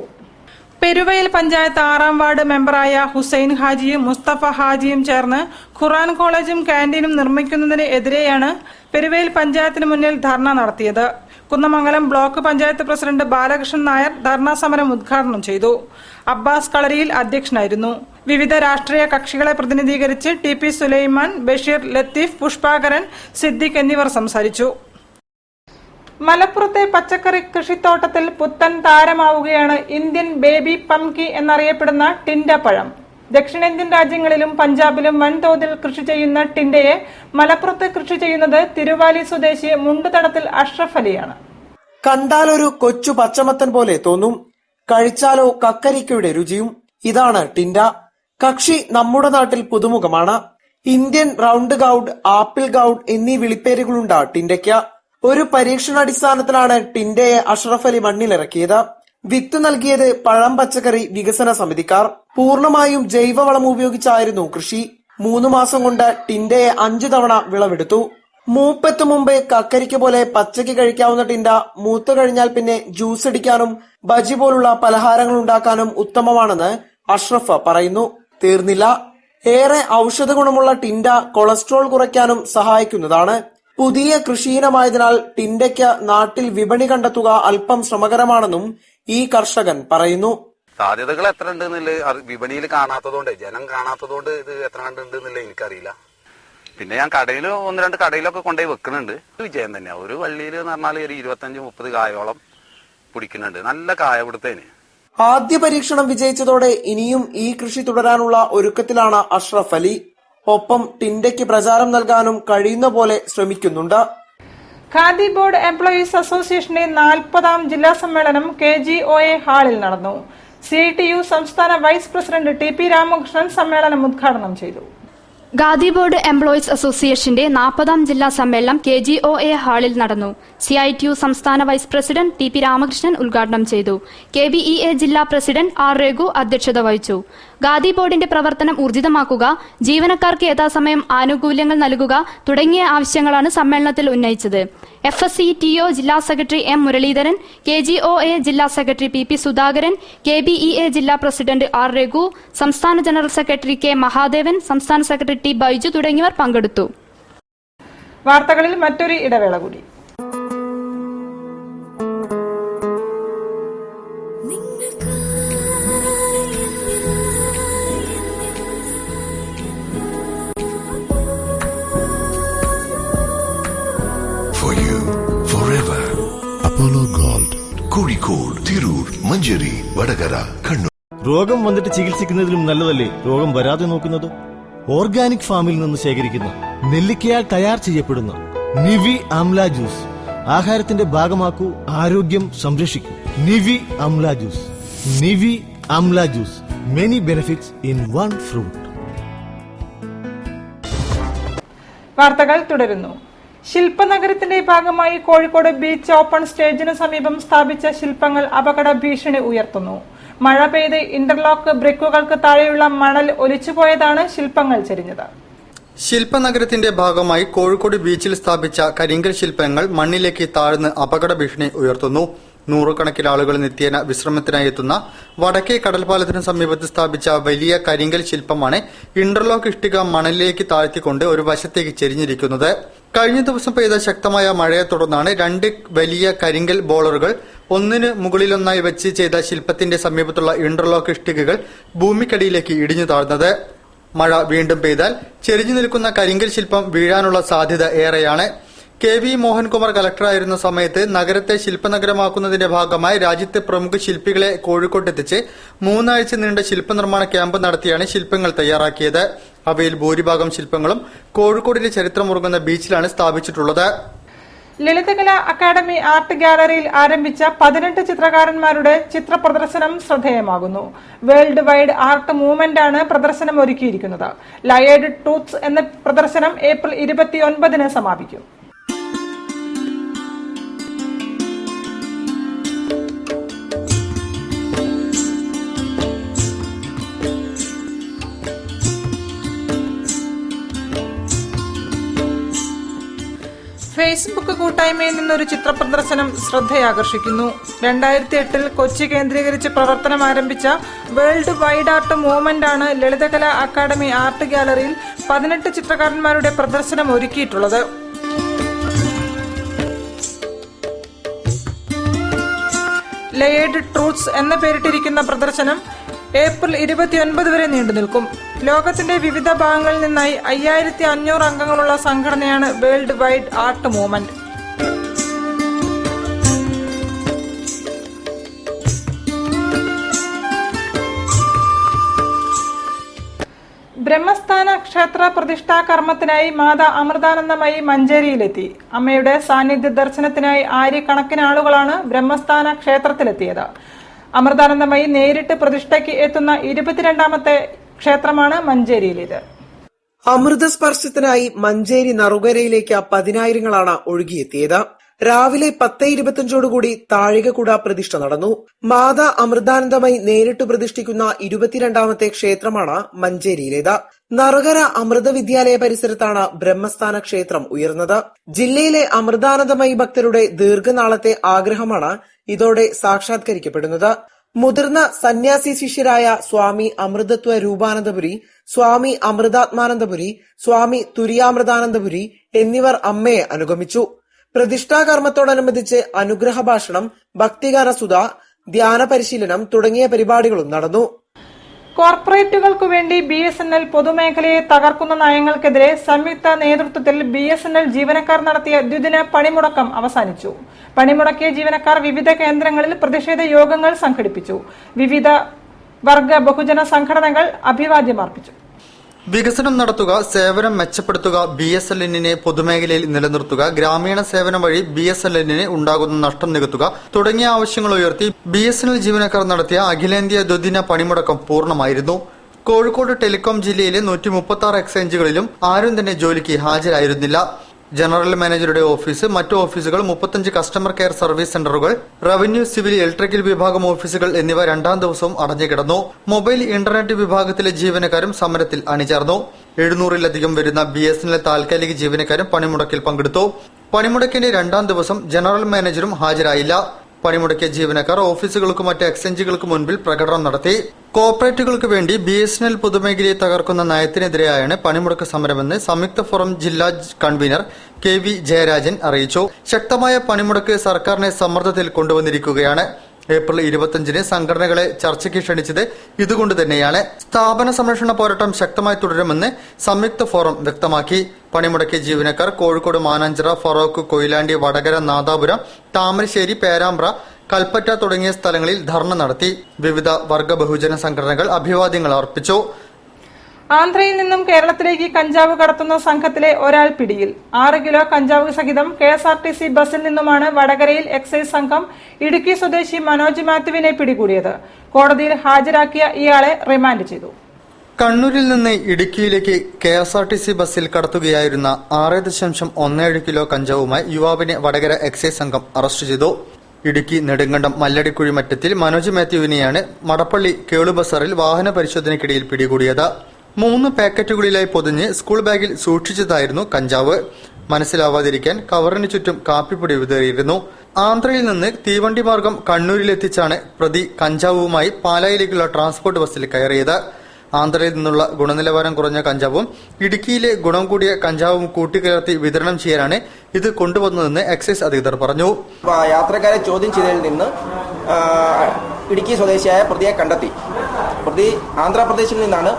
പെരുവയൽ പഞ്ചായത്ത് 6ാം വാർഡ് മെമ്പറായ ഹുസൈൻ ഹാജിയും മുസ്തഫ ഹാജിയും ചേർന്ന് ഖുർആൻ കോളേജും ക്യാന്റീനും നിർമ്മിക്കുന്നതിന് എതിരെയാണ് പെരുവയൽ പഞ്ചായത്തിന് മുന്നിൽ ധർണ നടത്തിയത്. കുന്നമംഗലം ബ്ലോക്ക് പഞ്ചായത്ത് പ്രസിഡന്റ് ബാലകൃഷ്ണൻ നായർ ധർണാ സമരം ഉദ്ഘാടനം ചെയ്തു. അബ്ബാസ് കളരിയിൽ അധ്യക്ഷനായിരുന്നു. വിവിധ രാഷ്ട്രീയ കക്ഷികളെ പ്രതിനിധീകരിച്ച് TP സുലൈമാൻ, ബഷീർ, ലത്തീഫ്, പുഷ്പാകരൻ, സിദ്ദിഖ് എന്നിവർ സംസാരിച്ചു. മലപ്പുറത്തെ പച്ചക്കറി കൃഷിത്തോട്ടത്തിൽ പുത്തൻ താരമാവുകയാണ് ഇന്ത്യൻ ബേബി പംകി എന്നറിയപ്പെടുന്ന ടിൻഡ പഴം. ദക്ഷിണേന്ത്യൻ രാജ്യങ്ങളിലും പഞ്ചാബിലും വൻതോതിൽ കൃഷി ചെയ്യുന്ന ടിൻഡയെ മലപ്പുറത്ത് കൃഷി ചെയ്യുന്നത് തിരുവാലി സ്വദേശി മുണ്ടുതടത്തിൽ അഷ്റഫ് അലിയാണ്. കണ്ടാലൊരു കൊച്ചു പച്ചമത്തൻ പോലെ തോന്നും, കഴിച്ചാലോ കക്കരിക്കയുടെ രുചിയും. ഇതാണ് ടിൻഡ. കക്ഷി നമ്മുടെ നാട്ടിൽ പുതുമുഖമാണ്. Indian round gourd, apple gourd എന്നീ വിളിപ്പേരുകളുണ്ട് ടിൻഡയ്ക്ക്. ഒരു പരീക്ഷണാടിസ്ഥാനത്തിലാണ് ടിൻഡയെ അഷ്റഫ് അലി മണ്ണിലിറക്കിയത്. വിത്ത് നൽകിയത് പഴം പച്ചക്കറി വികസന സമിതിക്കാർ. പൂർണ്ണമായും ജൈവവളം ഉപയോഗിച്ചായിരുന്നു കൃഷി. 3 മാസം കൊണ്ട് ടിൻഡയെ 5 തവണ വിളവെടുത്തു. മൂപ്പെത്തു മുമ്പ് കക്കരിക്ക പോലെ പച്ചയ്ക്ക് കഴിക്കാവുന്ന ടിൻഡ മൂത്ത് കഴിഞ്ഞാൽ പിന്നെ ജ്യൂസ് അടിക്കാനും ബജി പോലുള്ള പലഹാരങ്ങൾ ഉണ്ടാക്കാനും ഉത്തമമാണെന്ന് അഷ്റഫ് പറയുന്നു. തീർന്നില്ല, ഏറെ ഔഷധ ഗുണമുള്ള ടിൻഡ കൊളസ്ട്രോൾ കുറയ്ക്കാനും സഹായിക്കുന്നതാണ്. പുതിയ കൃഷിയിനമായതിനാൽ ടിൻഡയ്ക്ക് നാട്ടിൽ വിപണി കണ്ടെത്തുക അല്പം ശ്രമകരമാണെന്നും ഈ കർഷകൻ പറയുന്നു. സാധ്യതകൾ എത്ര ഉണ്ടെന്നില്ല വിപണിയിൽ കാണാത്തതുകൊണ്ട്, ജനം കാണാത്തതുകൊണ്ട് ഇത് എത്ര കണ്ടുണ്ടെന്നില്ല എനിക്കറിയില്ല. പിന്നെ ഞാൻ കടയിൽ 1-2 കടയിലൊക്കെ കൊണ്ടുപോയി വെക്കുന്നുണ്ട്. വിജയം തന്നെയാ. ഒരു വള്ളിയിൽ എന്ന് പറഞ്ഞാൽ ഒരു 25-30 കായോളം പിടിക്കുന്നുണ്ട്. നല്ല കായ പിടുത്തേന്. ആദ്യ പരീക്ഷണം വിജയിച്ചതോടെ ഇനിയും ഈ കൃഷി തുടരാനുള്ള ഒരുക്കത്തിലാണ് അഷ്റഫ് അലി. ഒപ്പം ടിൻഡയ്ക്ക് പ്രചാരം നൽകാനും കഴിയുന്ന പോലെ ശ്രമിക്കുന്നുണ്ട്. ഖാദി ബോർഡ് എംപ്ലോയീസ് അസോസിയേഷന്റെ 40ാം ജില്ലാ സമ്മേളനം KGOA ഹാളിൽ നടന്നു. CITU സംസ്ഥാന വൈസ് പ്രസിഡന്റ് TP രാമകൃഷ്ണൻ സമ്മേളനം ഉദ്ഘാടനം ചെയ്തു. ഖാദി ബോർഡ് എംപ്ലോയീസ് അസോസിയേഷന്റെ 40ാം ജില്ലാ സമ്മേളനം KGOA ഹാളിൽ നടന്നു. CITU സംസ്ഥാന വൈസ് പ്രസിഡന്റ് TP രാമകൃഷ്ണൻ ഉദ്ഘാടനം ചെയ്തു. KBEA ജില്ലാ പ്രസിഡന്റ് R രഘു അധ്യക്ഷത വഹിച്ചു. ഖാദി ബോർഡിന്റെ പ്രവർത്തനം ഊർജിതമാക്കുക, ജീവനക്കാർക്ക് യഥാസമയം ആനുകൂല്യങ്ങൾ നൽകുക തുടങ്ങിയ ആവശ്യങ്ങളാണ് സമ്മേളനത്തിൽ ഉന്നയിച്ചത്. FSCTO ജില്ലാ സെക്രട്ടറി M മുരളീധരൻ, KGOA ജില്ലാ സെക്രട്ടറി PP സുധാകരൻ, KBEA ജില്ലാ പ്രസിഡന്റ് R രഘു, സംസ്ഥാന ജനറൽ സെക്രട്ടറി K മഹാദേവൻ, സംസ്ഥാന സെക്രട്ടറി T ബൈജു തുടങ്ങിയവർ പങ്കെടുത്തു. വാർത്തകളിൽ മറ്റൊരു ഇടവേള കൂടി. For you, forever. Apollo Gold, Kozhikode, Tirur, Manjari, Vadagara, Kannur. രോഗം വന്നിട്ട് ചികിത്സിക്കുന്നതിലും നല്ലതല്ലേ രോഗം വരാതെ നോക്കുന്നത്? ഓർഗാനിക് ഫാമിൽ നിന്ന് ശേഖരിക്കുന്ന നെല്ലിക്കയാൽ തയ്യാർ ചെയ്യപ്പെടുന്ന നിവി ആംല ജ്യൂസ് ആഹാരത്തിന്റെ ഭാഗമാക്കൂ, ആരോഗ്യം സംരക്ഷിക്കൂ. Nivi amla juice. Nivi amla juice, many benefits in one fruit. വാർത്തകൾ തുടരുന്നു. ശില്പനഗരത്തിന്റെ ഭാഗമായി കോഴിക്കോട് ബീച്ച് ഓപ്പൺ സ്റ്റേജിന് സമീപം സ്ഥാപിച്ച ശില്പങ്ങൾ അപകട ഭീഷണി ഉയർത്തുന്നു. മഴ പെയ്ത് ഇന്റർലോക്ക് ബ്രിക്കുകൾക്ക് താഴെയുള്ള മണൽ ഒലിച്ചുപോയതാണ് ശില്പങ്ങൾ ചെരിഞ്ഞത്. ശില്പനഗരത്തിന്റെ ഭാഗമായി കോഴിക്കോട് ബീച്ചിൽ സ്ഥാപിച്ച കരിങ്കൽ ശില്പങ്ങൾ മണ്ണിലേക്ക് താഴ്ന്ന് അപകട ഭീഷണി ഉയർത്തുന്നു. നൂറുകണക്കിന് ആളുകൾ നിത്യേന വിശ്രമത്തിനായി എത്തുന്ന വടക്കേ കടൽപ്പാലത്തിന് സമീപത്ത് സ്ഥാപിച്ച വലിയ കരിങ്കൽ ശില്പമാണ് ഇന്റർലോക്ക് ഇഷ്ടിക മണലിലേക്ക് താഴ്ത്തിക്കൊണ്ട് ഒരു വശത്തേക്ക് ചെരിഞ്ഞിരിക്കുന്നത്. കഴിഞ്ഞ ദിവസം പെയ്ത ശക്തമായ മഴയെ തുടർന്നാണ് 2 വലിയ കരിങ്കൽ ബോളറുകൾ ഒന്നിന് മുകളിലൊന്നായി വെച്ച് ചെയ്ത ശില്പത്തിന്റെ സമീപത്തുള്ള ഇന്റർലോക്ക് ഇഷ്ടികകൾ ഭൂമിക്കടിയിലേക്ക് ഇടിഞ്ഞു താഴ്ന്നത്. മഴ വീണ്ടും പെയ്താൽ ചെരിഞ്ഞു നിൽക്കുന്ന കരിങ്കൽ ശില്പം വീഴാനുള്ള സാധ്യത ഏറെയാണ്. KV മോഹൻകുമാർ കലക്ടറായിരുന്ന സമയത്ത് നഗരത്തെ ശില്പനഗരമാക്കുന്നതിന്റെ ഭാഗമായി രാജ്യത്തെ പ്രമുഖ ശില്പികളെ കോഴിക്കോട്ടെത്തിച്ച് 3 ആഴ്ച നീണ്ട ശില്പനിർമ്മാണ ക്യാമ്പ് നടത്തിയാണ് ശില്പങ്ങൾ തയ്യാറാക്കിയത്. അവയിൽ ഭൂരിഭാഗം ശില്പങ്ങളും കോഴിക്കോടിന്റെ ചരിത്രമുറങ്ങുന്ന ബീച്ചിലാണ് സ്ഥാപിച്ചിട്ടുള്ളത്. ലളിതകല അക്കാദമി ആർട്ട് ഗാലറിയിൽ ആരംഭിച്ച 18 ചിത്രകാരന്മാരുടെ ചിത്ര പ്രദർശനം ശ്രദ്ധേയമാകുന്നു. വേൾഡ് വൈഡ് ആർട്ട് മൂവ്മെന്റ് ആണ് പ്രദർശനം ഒരുക്കിയിരിക്കുന്നത്. ലയേർഡ് ട്രൂത്ത്സ് എന്ന പ്രദർശനം ഏപ്രിൽ 29-ന് സമാപിക്കും. ഫേസ്ബുക്ക് കൂട്ടായ്മയിൽ നിന്നൊരു ചിത്ര പ്രദർശനം ശ്രദ്ധയാകർഷിക്കുന്നു. 2008-ൽ കൊച്ചി കേന്ദ്രീകരിച്ച് പ്രവർത്തനം ആരംഭിച്ച വേൾഡ് വൈഡ് ആർട്ട് മൂവ്മെന്റ് ആണ് ലളിതകല അക്കാദമി ആർട്ട് ഗാലറിയിൽ 18 ചിത്രകാരന്മാരുടെ പ്രദർശനം ഒരുക്കിയിട്ടുള്ളത്. ലയേർഡ് ട്രൂത്ത്സ് എന്ന പേരിട്ടിരിക്കുന്ന പ്രദർശനം ഏപ്രിൽ 29 വരെ നീണ്ടു നിൽക്കും. ലോകത്തിന്റെ വിവിധ ഭാഗങ്ങളിൽ നിന്നായി 5500 അംഗങ്ങളുള്ള സംഘടനയാണ് വേൾഡ് വൈഡ് ആർട്ട് മൂവ്മെന്റ്. ബ്രഹ്മസ്ഥാന ക്ഷേത്ര പ്രതിഷ്ഠാ കർമ്മത്തിനായി മാതാ അമൃതാനന്ദമയി മഞ്ചേരിയിലെത്തി. അമ്മയുടെ സാന്നിധ്യ ദർശനത്തിനായി ആയിരക്കണക്കിന് ആളുകളാണ് ബ്രഹ്മസ്ഥാന ക്ഷേത്രത്തിലെത്തിയത്. അമൃതാനന്ദമയി നേരിട്ട് പ്രതിഷ്ഠയ്ക്ക് എത്തുന്ന 22ാമത്തെ ക്ഷേത്രമാണ് മഞ്ചേരിയിലേത്. അമൃതസ്പർശത്തിനായി മഞ്ചേരി നറുകരയിലേക്ക് 10,000ങ്ങളാണ് ഒഴുകിയെത്തിയത്. രാവിലെ 10:25 താഴികക്കുട പ്രതിഷ്ഠ നടന്നു. മാതാ അമൃതാനന്ദമയി നേരിട്ട് പ്രതിഷ്ഠിക്കുന്ന 22ാമത്തെ ക്ഷേത്രമാണ് മഞ്ചേരിയിലേത്. നറുകര അമൃത വിദ്യാലയ പരിസരത്താണ് ബ്രഹ്മസ്ഥാന ക്ഷേത്രം ഉയർന്നത്. ജില്ലയിലെ അമൃതാനന്ദമയി ഭക്തരുടെ ദീർഘനാളത്തെ ആഗ്രഹമാണ് ഇതോടെ സാക്ഷാത്കരിക്കപ്പെടുന്നത്. മുതിർന്ന സന്യാസി ശിഷ്യരായ സ്വാമി അമൃതത്വ രൂപാനന്ദപുരി, സ്വാമി അമൃതാത്മാനന്ദപുരി, സ്വാമി തുര്യാമൃതാനന്ദപുരി എന്നിവർ അമ്മയെ അനുഗമിച്ചു. പ്രതിഷ്ഠാകർമ്മത്തോടനുബന്ധിച്ച് അനുഗ്രഹ ഭാഷണം, ഭക്തിഗാനസുധ, ധ്യാന പരിശീലനം തുടങ്ങിയ പരിപാടികളും നടന്നു. കോർപ്പറേറ്റുകൾക്കു വേണ്ടി BSNL പൊതുമേഖലയെ തകർക്കുന്ന നയങ്ങൾക്കെതിരെ സംയുക്ത നേതൃത്വത്തിൽ BSNL ജീവനക്കാർ നടത്തിയ ദ്വിദിന പണിമുടക്കം അവസാനിച്ചു. പണിമുടക്കിയ ജീവനക്കാർ വിവിധ കേന്ദ്രങ്ങളിൽ പ്രതിഷേധ യോഗങ്ങൾ സംഘടിപ്പിച്ചു. വിവിധ വർഗ ബഹുജന സംഘടനകൾ അഭിവാദ്യമർപ്പിച്ചു. വികസനം നടത്തുക, സേവനം മെച്ചപ്പെടുത്തുക, BSNLനെ പൊതുമേഖലയിൽ നിലനിർത്തുക, ഗ്രാമീണ സേവനം വഴി BSNLന് ഉണ്ടാകുന്ന നഷ്ടം നികത്തുക തുടങ്ങിയ ആവശ്യങ്ങൾ ഉയർത്തി BSNL ജീവനക്കാർ നടത്തിയ അഖിലേന്ത്യാ ദ്വിദിന പണിമുടക്കം പൂർണ്ണമായിരുന്നു. കോഴിക്കോട് ടെലികോം ജില്ലയിലെ 136 എക്സ്ചേഞ്ചുകളിലും ആരും തന്നെ ജോലിക്ക് ഹാജരായിരുന്നില്ല. ജനറൽ മാനേജറുടെ ഓഫീസ്, മറ്റു ഓഫീസുകൾ, 35 കസ്റ്റമർ കെയർ സർവീസ് സെന്ററുകൾ, റവന്യൂ, സിവിൽ, ഇലക്ട്രിക്കൽ വിഭാഗം ഓഫീസുകൾ എന്നിവ 2ാം ദിവസവും അടഞ്ഞുകിടന്നു. മൊബൈൽ ഇന്റർനെറ്റ് വിഭാഗത്തിലെ ജീവനക്കാരും സമരത്തിൽ അണിചേർന്നു. 700-ലധികം വരുന്ന BSNL താൽക്കാലിക ജീവനക്കാരും പണിമുടക്കിൽ പങ്കെടുത്തു. പണിമുടക്കിന്റെ 2ാം ദിവസം ജനറൽ മാനേജറും ഹാജരായില്ല. പണിമുടക്കിയ ജീവനക്കാർ ഓഫീസുകൾക്കും മറ്റ് എക്സ്ചേഞ്ചുകൾക്ക് മുൻപിൽ പ്രകടനം നടത്തി. കോർപ്പറേറ്റുകൾക്ക് വേണ്ടി BSNL പൊതുമേഖലയെ തകർക്കുന്ന നയത്തിനെതിരെയാണ് പണിമുടക്ക് സമരമെന്ന് സംയുക്ത ഫോറം ജില്ലാ കൺവീനർ KV ജയരാജൻ അറിയിച്ചു. ശക്തമായ പണിമുടക്ക് സർക്കാരിനെ സമ്മർദ്ദത്തിൽ കൊണ്ടുവന്നിരിക്കുകയാണ്. ഏപ്രിൽ 25-ന് സംഘടനകളെ ചർച്ചയ്ക്ക് ക്ഷണിച്ചത് ഇതുകൊണ്ട് തന്നെയാണ്. സ്ഥാപന സംരക്ഷണ പോരാട്ടം ശക്തമായി തുടരുമെന്ന് സംയുക്ത ഫോറം വ്യക്തമാക്കി. പണിമുടക്കിയ ജീവനക്കാർ കോഴിക്കോട് മാനാഞ്ചിറ, ഫറോക്ക്, കൊയിലാണ്ടി, വടകര, നാദാപുരം, താമരശ്ശേരി, പേരാമ്പ്ര, കൽപ്പറ്റ തുടങ്ങിയ സ്ഥലങ്ങളിൽ ധർണ നടത്തി. വിവിധ വർഗ ബഹുജന സംഘടനകൾ അഭിവാദ്യങ്ങൾ അർപ്പിച്ചു. ആന്ധ്രയിൽ നിന്നും കേരളത്തിലേക്ക് കഞ്ചാവ് കടത്തുന്ന സംഘത്തിലെ ഒരാൾ പിടിയിൽ. 6 കിലോ കഞ്ചാവ് സഹിതം KSRTC ബസിൽ നിന്നുമാണ് വടകരയിൽ എക്സൈസ് സംഘം ഇടുക്കി സ്വദേശി മനോജ് മാത്യുവിനെ പിടികൂടിയത്. കോടതിയിൽ ഹാജരാക്കിയ ഇയാളെ റിമാൻഡ് ചെയ്തു. കണ്ണൂരിൽ നിന്ന് ഇടുക്കിയിലേക്ക് KSRTC ബസിൽ കടത്തുകയായിരുന്ന 6.17 കിലോ കഞ്ചാവുമായി യുവാവിനെ വടകര എക്സൈസ് സംഘം അറസ്റ്റ് ചെയ്തു. ഇടുക്കി നെടുങ്കണ്ടം മല്ലടിക്കുഴി മറ്റത്തിൽ മനോജ് മാത്യുവിനെയാണ് മടപ്പള്ളി കേളുബസാറിൽ വാഹന പരിശോധനയ്ക്കിടയിൽ പിടികൂടിയത്. 3 പാക്കറ്റുകളിലായി പൊതിഞ്ഞ് സ്കൂൾ ബാഗിൽ സൂക്ഷിച്ചതായിരുന്നു കഞ്ചാവ്. മനസ്സിലാവാതിരിക്കാൻ കവറിന് ചുറ്റും കാപ്പിപ്പൊടി വിതറിയിരുന്നു. ആന്ധ്രയിൽ നിന്ന് തീവണ്ടി മാർഗം കണ്ണൂരിലെത്തിച്ചാണ് പ്രതി കഞ്ചാവുമായി പാലായിലേക്കുള്ള ട്രാൻസ്പോർട്ട് ബസ്സിൽ കയറിയത്. ആന്ധ്രയിൽ നിന്നുള്ള ഗുണനിലവാരം കുറഞ്ഞ കഞ്ചാവും ഇടുക്കിയിലെ ഗുണം കൂടിയ കഞ്ചാവും കൂട്ടിക്കലർത്തി വിതരണം ചെയ്യാനാണ് ഇത് കൊണ്ടുവന്നതെന്ന് എക്സൈസ് അധികൃതർ പറഞ്ഞു. യാത്രക്കാരെ ചോദ്യം ചെയ്തതിൽ നിന്ന് ഇടുക്കി സ്വദേശിയായ പ്രതിയെ കണ്ടെത്തി. പ്രതി ആന്ധ്രാപ്രദേശിൽ നിന്നാണ്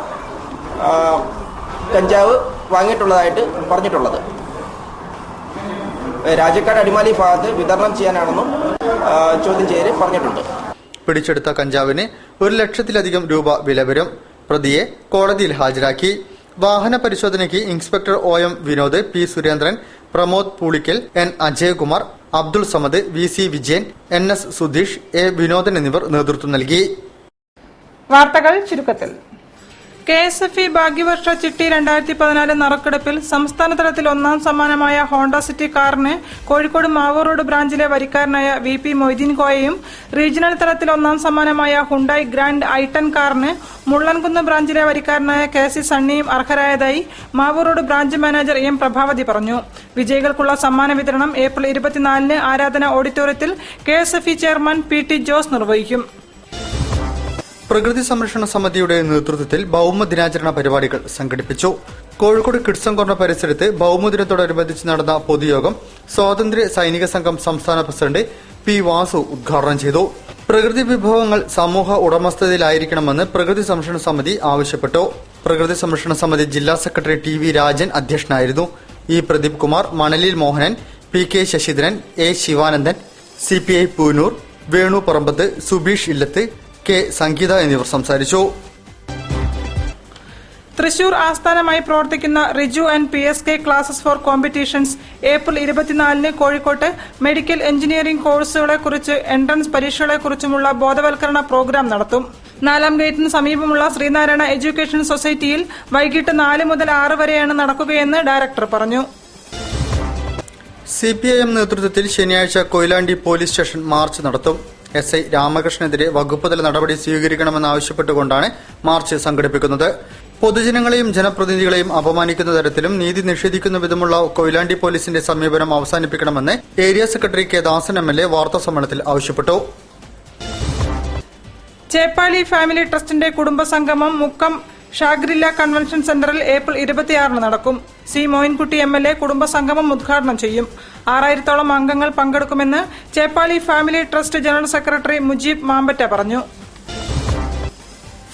കഞ്ചാവ് വാങ്ങിയിട്ടുള്ളതായിട്ട് പറഞ്ഞിട്ടുള്ളത്. രാജക്കാട് അടിമാലി ഭാഗത്ത് വിതരണം ചെയ്യാനാണെന്നും ചോദ്യം ചെയ്യൽ പറഞ്ഞിട്ടുണ്ട്. പിടിച്ചെടുത്ത കഞ്ചാവിന് 1 ലക്ഷത്തിലധികം രൂപ വില വരും. പ്രതിയെ കോടതിയിൽ ഹാജരാക്കി. വാഹന പരിശോധനയ്ക്ക് inspector OM Vinod, P Surendran, Pramod Poolikkal, N Ajayakumar, Abdul Samad, VC Vijayan, NS Sudheesh, A Vinodan എന്നിവർ നേതൃത്വം നൽകി. വാർത്തകൾ ചുരുക്കത്തിൽ. KSFE ഭാഗ്യവർഷ ചിട്ടി 2014 നറുക്കെടുപ്പിൽ സംസ്ഥാന തലത്തിൽ 1ാം സമ്മാനമായ ഹോണ്ട സിറ്റി കാറിന് കോഴിക്കോട് മാവൂർ റോഡ് ബ്രാഞ്ചിലെ വരിക്കാരനായ VP മൊയ്തീൻ കോയയും, റീജിയണൽ തലത്തിൽ 1ാം സമ്മാനമായ ഹുണ്ടായി ഗ്രാൻഡ് i10 കാറിന് മുള്ളൻകുന്ന് ബ്രാഞ്ചിലെ വരിക്കാരനായ KC സണ്ണിയും അർഹരായതായി Mavoor road branch manager M Prabhavathi പറഞ്ഞു. വിജയികൾക്കുള്ള സമ്മാന വിതരണം ഏപ്രിൽ 24-ന് ആരാധന ഓഡിറ്റോറിയത്തിൽ KSFE ചെയർമാൻ PT ജോസ് നിർവഹിക്കും. പ്രകൃതി സംരക്ഷണ സമിതിയുടെ നേതൃത്വത്തിൽ ഭൌമദിനാചരണ പരിപാടികൾ സംഘടിപ്പിച്ചു. കോഴിക്കോട് കിഡ്സൺ കോർണർ പരിസരത്ത് ഭൌമദിനത്തോടനുബന്ധിച്ച് നടന്ന പൊതുയോഗം സ്വാതന്ത്ര്യ സൈനിക സംഘം സംസ്ഥാന പ്രസിഡന്റ് P വാസു ഉദ്ഘാടനം ചെയ്തു. പ്രകൃതി വിഭവങ്ങൾ സമൂഹ ഉടമസ്ഥതയിലായിരിക്കണമെന്ന് പ്രകൃതി സംരക്ഷണ സമിതി ആവശ്യപ്പെട്ടു. പ്രകൃതി സംരക്ഷണ സമിതി ജില്ലാ സെക്രട്ടറി TV രാജൻ അധ്യക്ഷനായിരുന്നു. E പ്രദീപ് കുമാർ, മണലിൽ Mohanan, PK Sasidharan, A Sivanandan, CPI Poonoor, Venu പറമ്പത്ത്, സുബീഷ് ഇല്ലത്ത്, K സംഗീത എന്നിവർ സംസാരിച്ചു. തൃശൂർ ആസ്ഥാനമായി പ്രവർത്തിക്കുന്ന Riju and PSK classes for competitions April 24-ന് കോഴിക്കോട്ട് മെഡിക്കൽ എഞ്ചിനീയറിംഗ് കോഴ്സുകളെക്കുറിച്ച്, എൻട്രൻസ് പരീക്ഷകളെക്കുറിച്ചുമുള്ള ബോധവൽക്കരണ പ്രോഗ്രാം നടത്തും. 4ാം ഗേറ്റിന് സമീപമുള്ള ശ്രീനാരായണ എഡ്യൂക്കേഷൻ സൊസൈറ്റിയിൽ വൈകിട്ട് 4 മുതൽ 6 വരെയാണ് നടക്കുകയെന്ന് ഡയറക്ടർ പറഞ്ഞു. CPIM നേതൃത്വത്തിൽ ശനിയാഴ്ച കൊയിലാണ്ടി പോലീസ് സ്റ്റേഷൻ മാർച്ച് നടത്തും. SI രാമകൃഷ്ണനെതിരെ വകുപ്പുതല നടപടി സ്വീകരിക്കണമെന്നാവശ്യപ്പെട്ടുകൊണ്ടാണ് മാർച്ച് സംഘടിപ്പിക്കുന്നത്. പൊതുജനങ്ങളെയും ജനപ്രതിനിധികളെയും അപമാനിക്കുന്ന തരത്തിലും നീതി നിഷേധിക്കുന്ന വിധമുള്ള കൊയിലാണ്ടി പോലീസിന്റെ സമീപനം അവസാനിപ്പിക്കണമെന്ന് ഏരിയ സെക്രട്ടറി K ദാസൻ MLA വാർത്താസമ്മേളനത്തിൽ ആവശ്യപ്പെട്ടു. ചേപ്പാളി ഫാമിലി ട്രസ്റ്റിന്റെ കുടുംബസംഗമം മുക്കം ഷാഗ്രില്ല കൺവെൻഷൻ സെന്ററിൽ ഏപ്രിൽ 26-ന് നടക്കും. C മോയിൻകുട്ടി MLA കുടുംബസംഗമം ഉദ്ഘാടനം ചെയ്യും. 6000-ഓളം അംഗങ്ങൾ പങ്കെടുക്കുമെന്ന് Cheppali family trust general secretary Mujeeb Mambatta പറഞ്ഞു.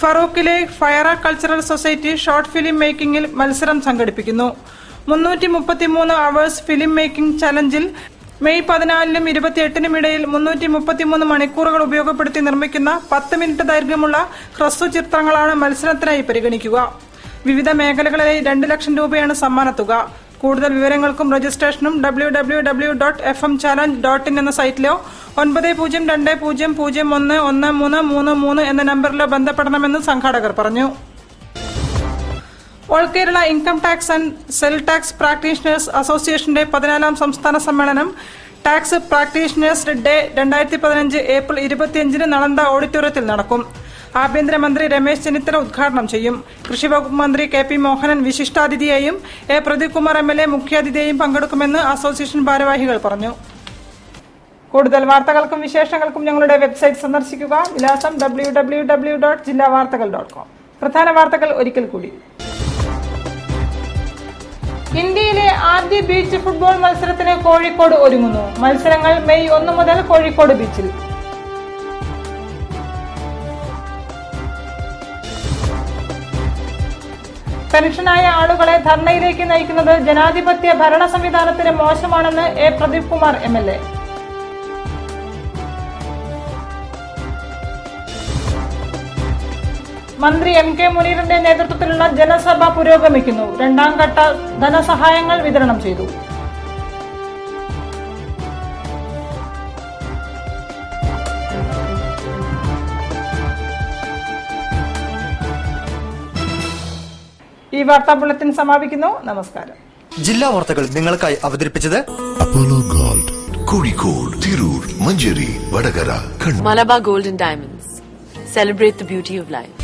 ഫറൂഖിലെ Fayara cultural society short film മേക്കിംഗിൽ മത്സരം സംഘടിപ്പിക്കുന്നു. 333 അവേഴ്സ് ഫിലിം മേക്കിംഗ് ചലഞ്ചിൽ മെയ് 14-നും 28-നും ഇടയിൽ 333 മണിക്കൂറുകൾ ഉപയോഗപ്പെടുത്തി നിർമ്മിക്കുന്ന 10 മിനിറ്റ് ദൈർഘ്യമുള്ള ഹ്രസ്വ ചിത്രങ്ങളാണ് മത്സരത്തിനായി പരിഗണിക്കുക. വിവിധ മേഖലകളിലെ 2 ലക്ഷം രൂപയാണ് സമ്മാനത്തുക. കൂടുതൽ വിവരങ്ങൾക്കും രജിസ്ട്രേഷനും www.fmchallenge.in എന്ന സൈറ്റിലോ 9020011333 എന്ന നമ്പറിലോ ബന്ധപ്പെടണമെന്ന് സംഘാടകർ പറഞ്ഞു. All Kerala income tax and sales tax practitioners അസോസിയേഷന്റെ 14ാം സംസ്ഥാന സമ്മേളനം ടാക്സ് പ്രാക്ടീഷണേഴ്സ് ഡേ 2015 ഏപ്രിൽ 25-ന് നളന്ദ ഓഡിറ്റോറിയത്തിൽ നടക്കും. ആഭ്യന്തരമന്ത്രി രമേശ് ചെന്നിത്തല ഉദ്ഘാടനം ചെയ്യും. കൃഷിവകുപ്പ് മന്ത്രി KP Mohanan വിശിഷ്ടാതിഥിയായും A Pradeep Kumar MLA മുഖ്യാതിഥിയായും പങ്കെടുക്കുമെന്ന് അസോസിയേഷൻ ഭാരവാഹികൾ പറഞ്ഞു. കൂടുതൽ വാർത്തകൾക്കും വിശേഷങ്ങൾക്കും ഞങ്ങളുടെ വെബ്സൈറ്റ് സന്ദർശിക്കുക. വിലാസം www.jillavartakal.com. പ്രധാന വാർത്തകൾ ഒരിക്കൽ കൂടി. ഇന്ത്യയിലെ ആദ്യ ബീച്ച് ഫുട്ബോൾ മത്സരത്തിന് കോഴിക്കോട് ഒരുങ്ങുന്നു. മത്സരങ്ങൾ മെയ് 1 മുതൽ കോഴിക്കോട് ബീച്ചിൽ. പെൻഷനായ ആളുകളെ ധർണയിലേക്ക് നയിക്കുന്നത് ജനാധിപത്യ ഭരണ സംവിധാനത്തിന് മോശമാണെന്ന് A പ്രദീപ് കുമാർ MLA. മന്ത്രി MK മുനീറിന്റെ നേതൃത്വത്തിലുള്ള ജനസഭ പുരോഗമിക്കുന്നു. 2ാം ഘട്ട ധനസഹായങ്ങൾ വിതരണം ചെയ്തു. ഈ വാർത്താ ബുള്ളറ്റിൻ സമാപിക്കുന്നു. നമസ്കാരം. ജില്ലാ വാർത്തകൾ നിങ്ങൾക്കായി അവതരിപ്പിച്ചത് Apollo gold, Kozhikode, Tirur, Manjeri, Vadakara, Kannur. Malabar Gold and Diamonds. Celebrate the beauty of life.